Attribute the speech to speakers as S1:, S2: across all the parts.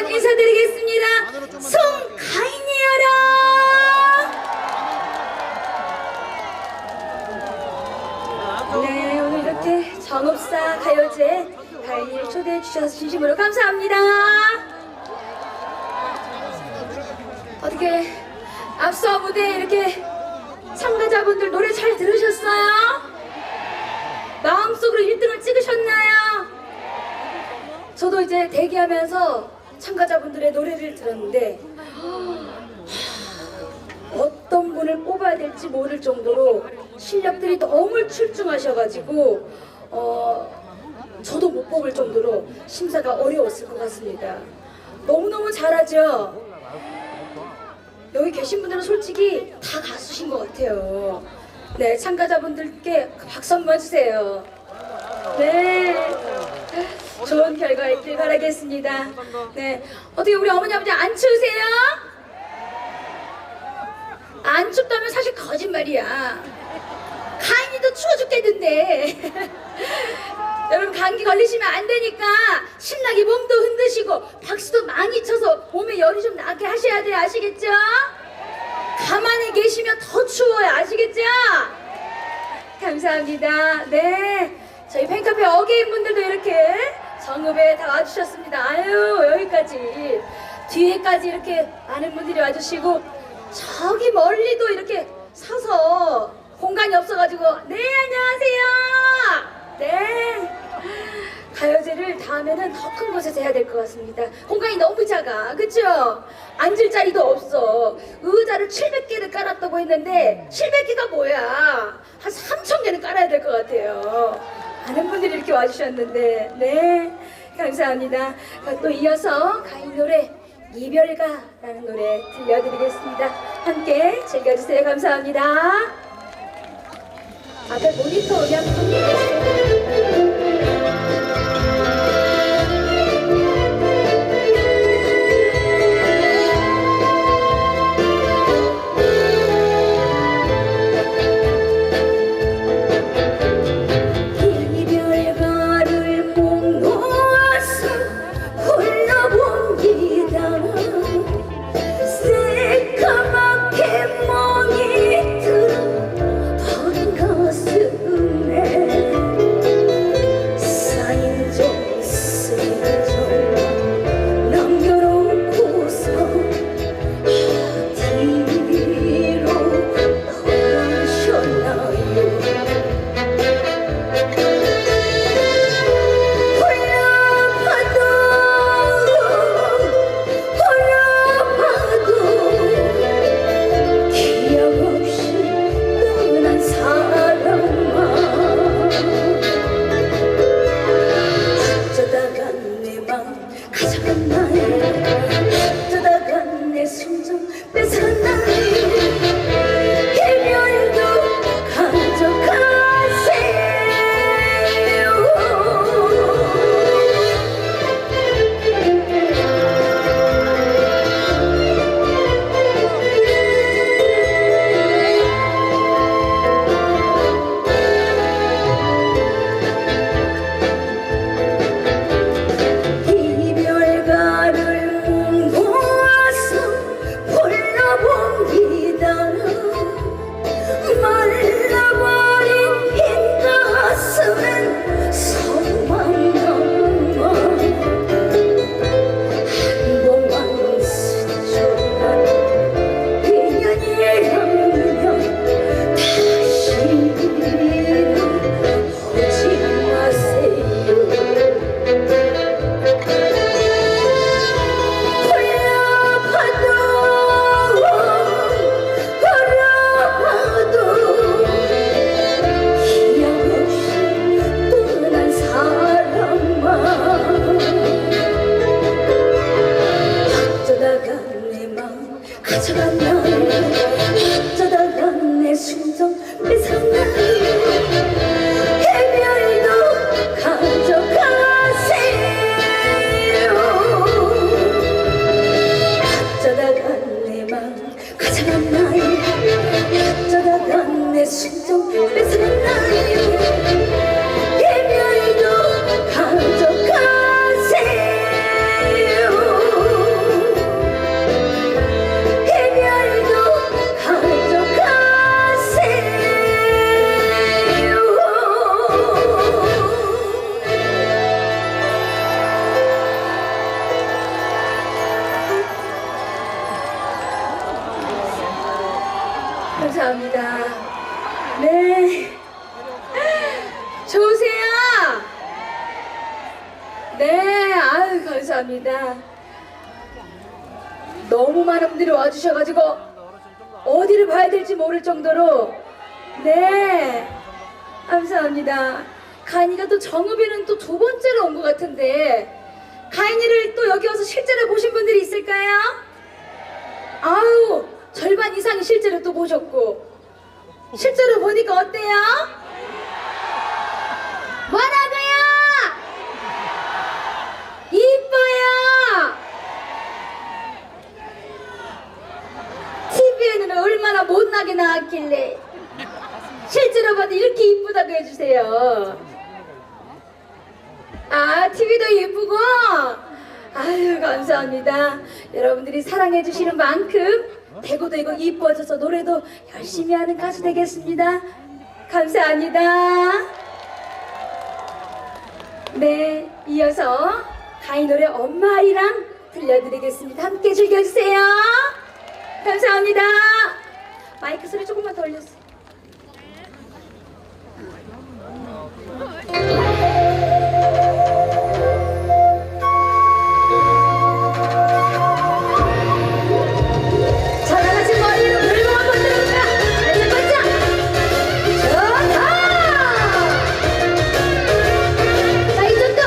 S1: 한번 인사드리겠습니다. 송가인이여라. 네, 오늘 이렇게 정읍사 가요제 가인이를 초대해 주셔서 진심으로 감사합니다. 어떻게 앞서 무대에 이렇게 참가자분들 노래 잘 들으셨어요? 마음속으로 1등을 찍으셨나요? 저도 이제 대기하면서 참가자분들의 노래를 들었는데 어떤 분을 뽑아야 될지 모를 정도로 실력들이 너무 출중하셔가지고 저도 못 뽑을 정도로 심사가 어려웠을 것 같습니다. 너무너무 잘하죠? 여기 계신 분들은 솔직히 다 가수신 것 같아요. 네, 참가자분들께 박수 한번 주세요. 네, 좋은 결과 있길 바라겠습니다. 네, 어떻게 우리 어머니 아버지 안 추우세요? 안 춥다면 사실 거짓말이야. 가인이도 추워 죽겠는데. 여러분 감기 걸리시면 안 되니까 신나게 몸도 흔드시고 박수도 많이 쳐서 몸에 열이 좀 나게 하셔야 돼요. 아시겠죠? 가만히 계시면 더 추워요. 아시겠죠? 감사합니다. 네, 저희 팬카페 어게인분들도 이렇게 정읍에 다 와주셨습니다. 아유, 여기까지 뒤에까지 이렇게 많은 분들이 와주시고 저기 멀리도 이렇게 서서 공간이 없어가지고 네, 안녕하세요. 네, 가요제를 다음에는 더 큰 곳에서 해야 될 것 같습니다. 공간이 너무 작아, 그쵸? 앉을 자리도 없어. 의자를 700개를 깔았다고 했는데 700개가 뭐야? 한 3000개는 깔아야 될 것 같아요. 많은 분들이 이렇게 와주셨는데 네, 감사합니다. 또 이어서 가인 노래 이별가라는 노래 들려드리겠습니다. 함께 즐겨주세요. 감사합니다. 앞에 모니터 음향 좀 새까맣게 멍이 들어 버린 가슴에 감사합니다. 너무 많은 분들이 와주셔가지고 어디를 봐야 될지 모를 정도로 네 감사합니다. 가인이가 또 정읍에는 또 두 번째로 온 것 같은데 가인이를 또 여기 와서 실제로 보신 분들이 있을까요? 아우 절반 이상이 실제로 또 보셨고 실제로 보니까 어때요? 뭐라고요? 이뻐요. TV에는 얼마나 못나게 나왔길래 실제로 봐도 이렇게 이쁘다고 해주세요. 아 TV도 예쁘고 아유 감사합니다. 여러분들이 사랑해 주시는 만큼 대구도 이거 이뻐져서 노래도 열심히 하는 가수 되겠습니다. 감사합니다. 네 이어서 가인 노래 엄마아리랑 들려드리겠습니다. 함께 즐겨주세요. 감사합니다. 마이크 소리 조금만 더 올렸어요. 자, 다같이 머리로 불고 한번 들어볼까? 반짝반짝! 좋다! 자, 이쪽도!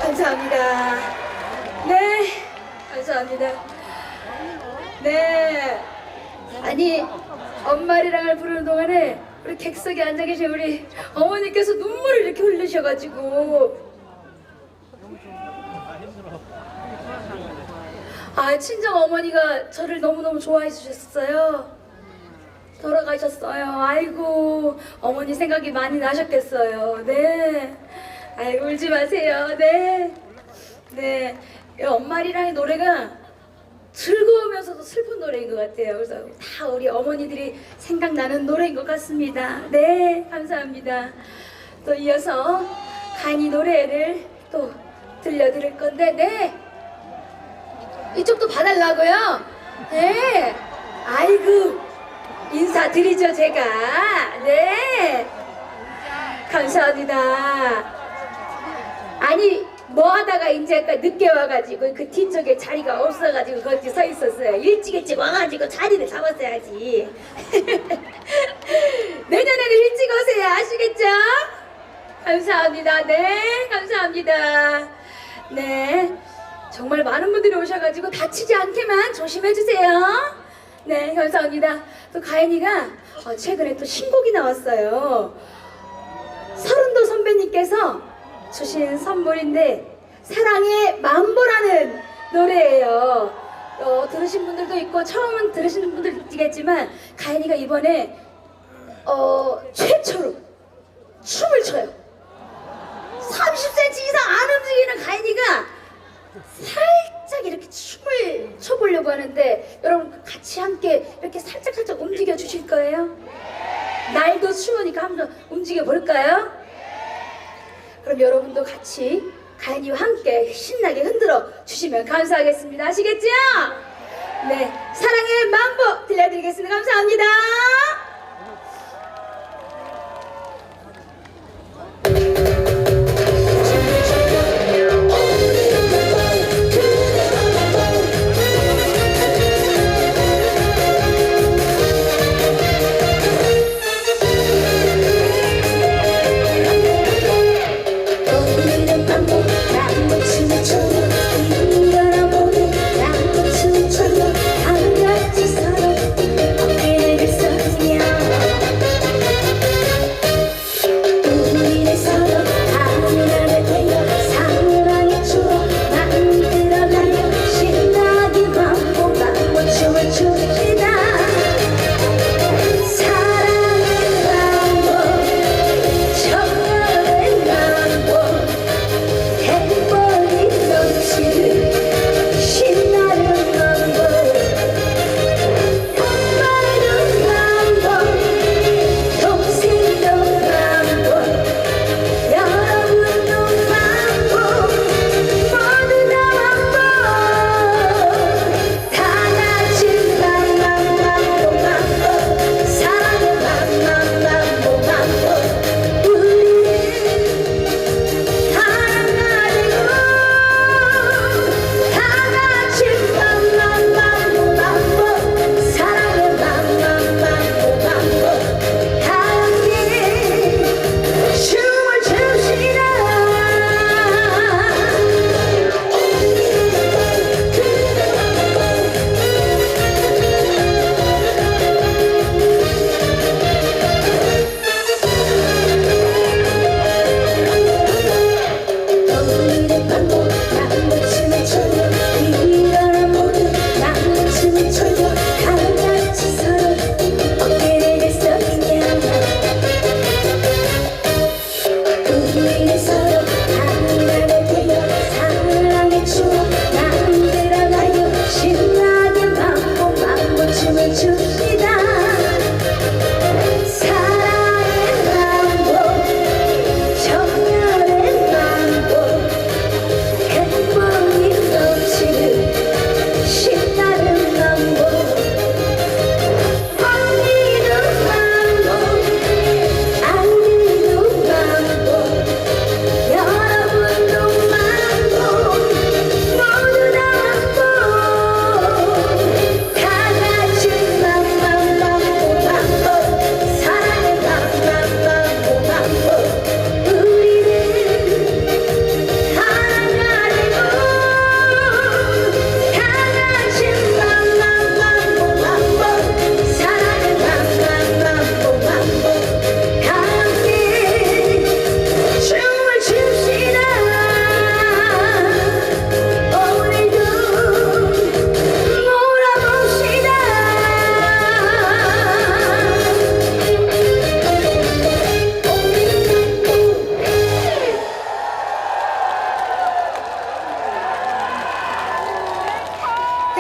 S1: 감사합니다. 네, 감사합니다. 네. 아니 엄마리랑을 부르는 동안에 우리 객석에 앉아 계신 우리 어머니께서 눈물을 이렇게 흘리셔가지고 친정 어머니가 저를 너무너무 좋아해 주셨어요. 돌아가셨어요. 아이고 어머니 생각이 많이 나셨겠어요. 네. 아이고 울지 마세요. 네. 네. 이 엄마리랑의 노래가 즐거우면서도 슬픈 노래인 것 같아요. 그래서 다 우리 어머니들이 생각나는 노래인 것 같습니다. 네, 감사합니다. 또 이어서 간이 노래를 또 들려드릴 건데, 네, 이쪽도 봐달라고요. 네, 아이고 인사드리죠 제가. 네, 감사합니다. 아니 뭐 하다가 이제 아까 늦게 와가지고 그 뒤쪽에 자리가 없어가지고 거기 서 있었어요. 일찍 와가지고 자리를 잡았어야지. 내년에는 일찍 오세요. 아시겠죠? 감사합니다. 네, 감사합니다. 네, 정말 많은 분들이 오셔가지고 다치지 않게만 조심해주세요. 네, 감사합니다. 또 가인이가 최근에 또 신곡이 나왔어요. 서른도 선배님께서 주신 선물인데 사랑의 만보라는 노래예요. 들으신 분들도 있고 처음 들으시는 분들도 있겠지만 가인이가 이번에 최초로 춤을 춰요. 30cm 이상 안 움직이는 가인이가 살짝 이렇게 춤을 춰보려고 하는데 여러분 같이 함께 이렇게 살짝 움직여 주실 거예요? 날도 추우니까 한번 움직여 볼까요? 그럼 여러분도 같이 가인이와 함께 신나게 흔들어 주시면 감사하겠습니다. 아시겠죠? 네, 사랑의 만보 들려드리겠습니다. 감사합니다.
S2: Yeah.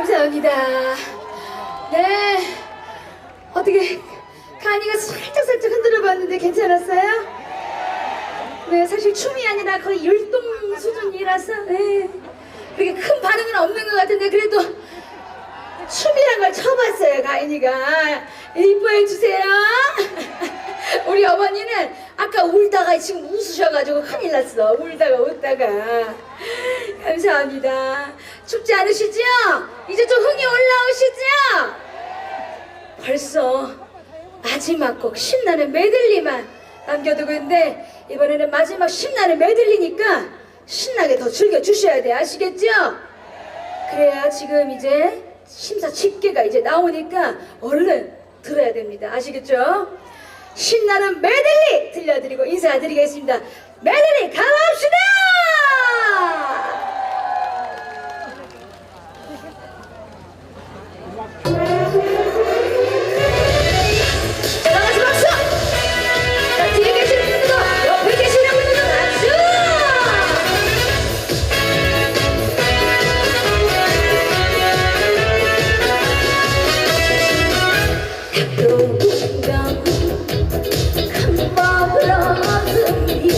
S1: 감사합니다. 네. 어떻게 가인이가 살짝 흔들어 봤는데 괜찮았어요? 네, 사실 춤이 아니라 거의 율동 수준이라서 네. 그렇게 큰 반응은 없는 것 같은데 그래도 춤이란 걸 쳐봤어요. 가인이가 이뻐해 주세요. 우리 어머니는 아까 울다가 지금 웃으셔가지고 큰일 났어. 울다가 웃다가. 감사합니다. 춥지 않으시죠? 이제 좀 흥이 올라오시죠? 벌써 마지막 곡 신나는 메들리만 남겨두고 있는데 이번에는 마지막 신나는 메들리니까 신나게 더 즐겨주셔야 돼. 아시겠죠? 그래야 지금 이제 심사 집계가 이제 나오니까 얼른 들어야 됩니다. 아시겠죠? 신나는 메들리 들려드리고 인사드리겠습니다. 메들리 가봅시다! 자, 다같이 박수! 자, 뒤에 계시는 분들도 옆에 계시는 분들도 박수! 닭도국당 큰 밥을 얻으니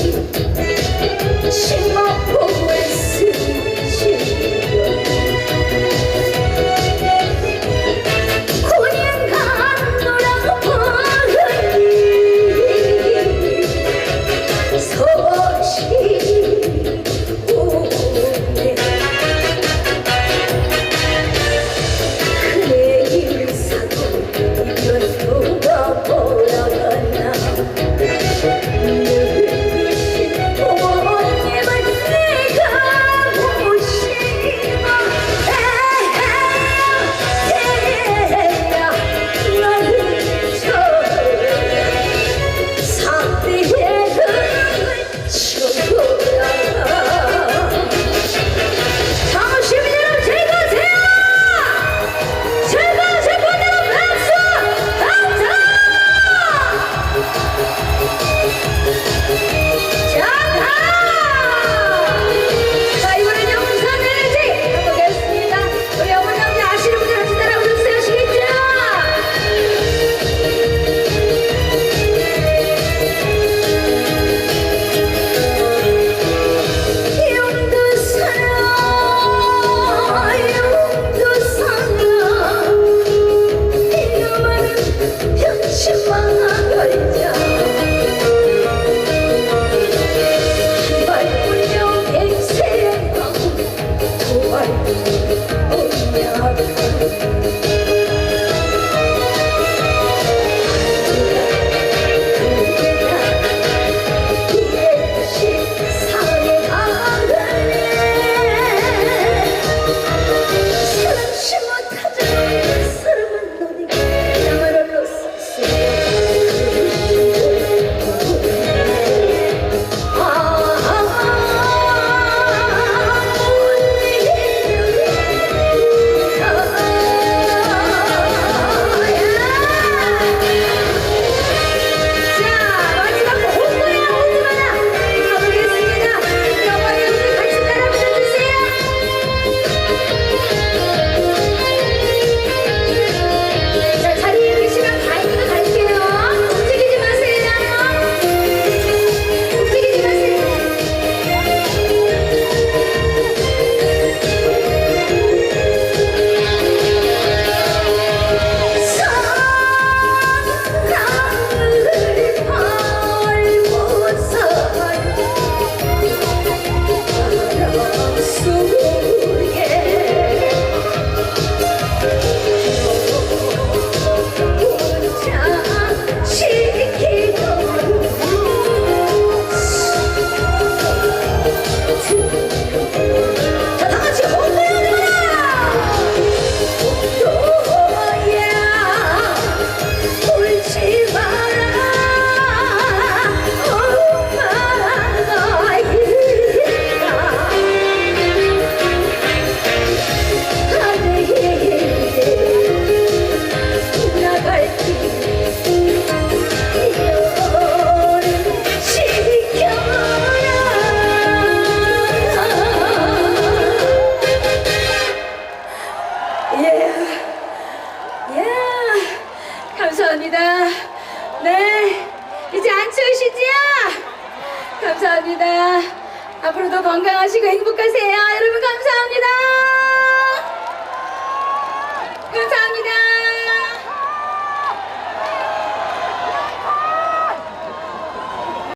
S1: 건강하시고 행복하세요. 여러분 감사합니다.